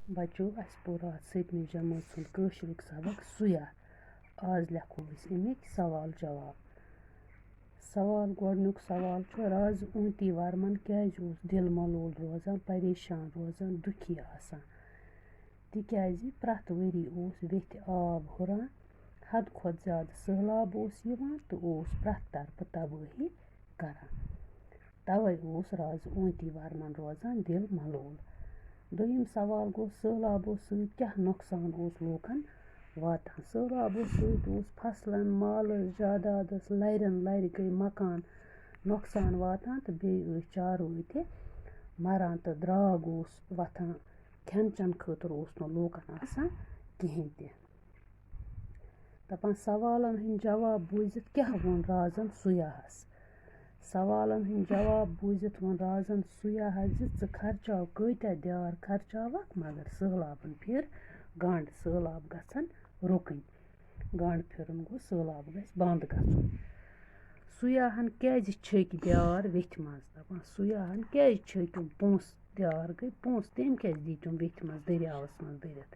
बच्चों अस पोर आज 7वीं जमात सुन कशरुक सबक सुया। आज लेखो अमिक सवाल जवाब। सवाल गोडनुक सवाल राज ऊंती वर्मन क्याज दिल मलोल रोजान, परेशान रोजान, दुखी आसान। तिक्याज प्रत वरी वेथ आब हुरान, हद खोत ज्यादा सहलाब यिवान तो प्रत तरफ तबाही करान। तवे राज ऊंती वर्मन रोजान दिल मलोल। दोयम सवाल गो सहलाबो सत क्या नुकसान लूकन वातान। सहलाबो सत फसलन, मालस, जायदादस, लरन लर गई मकान नुकसान वातान तो बे चारों ते मरान तो द्राग वथान। खेन चन खतर लूकन आसान कहें ते। दपान सवालन हंद जवाब बूजित क्या वोन राजन सुयाहस। सवालन हंद जवाब बूजित वोन राजन सुयाहस ज खर्चाव कत्या द्यार खर्चावक मगर सहलाबन फिर गंड। सहलाब गसन रुकन। गंड फिरन गो सहलाब गस बंद गछुन। सुयाहन क्याज छक द्यार वेथ मज। दपान सुयाहन क्याज छकम पोंस द्यार गई पोंस तम क्या दीतुम वेथ मज दरियावस मज दरित।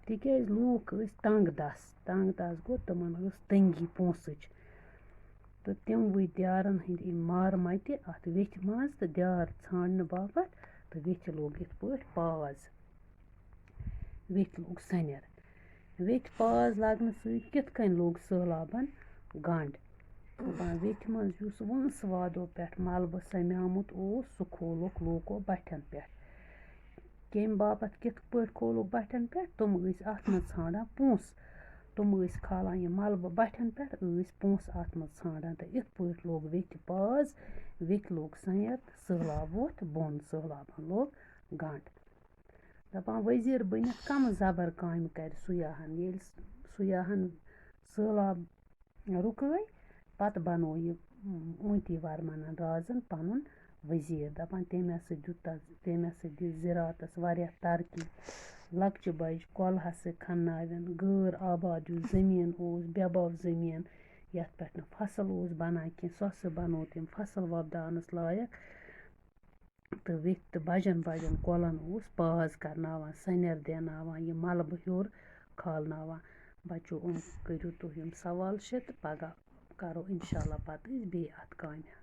तिक्याज लूक तंग दस। तंग दस गो तमन तंगी पोंसच तो तम वो द्यारन हंद मार मत अत वेथ मज तो द्यार छान बापत तो वेथ लोग इत पे पाज। वेथ लोग सनर। वेथ पाज लगन सत कित कन लोग सहलाबन गंड। वेथ मज जुस वंस वादो पे मलबा सम्यामुत सह खोलुक लूको बठन पे। कम बापत कित पे खोलुक बठन पे तुम अत मज षांडान पोंस। तुम खालान यह मलबा बठन पे पोंस अत मज षांडान तो इत पे लोग वेथ पाज। वेथ लोग सनर सहलाब वोथ बोन। सहलाबन लोग गंड। दपान वजीर बनित कम जबर काम कर सुयाहन। ये सुयाहन सहलाब रुकई पत बनो यह ऊंती वर्मन राजन पनुन वजीर। दपान तम दित ज़रातस वारिया तरक्की। लक्चि बज कॉल खन्नावन। गैर आबाद ज़मीन बेबाव ज़मीन यथ पे फसल बनान कह सह बनो तम फसल वोपदावनस लायक तो वेथ तो बजन बजन कॉलन पाज करनावान सनर देनावान यह मलबा हेर खालनावान। बच्चों करो तुम यम सवाल तो पगह करो इंशाल्लाह पत बे अत कामि।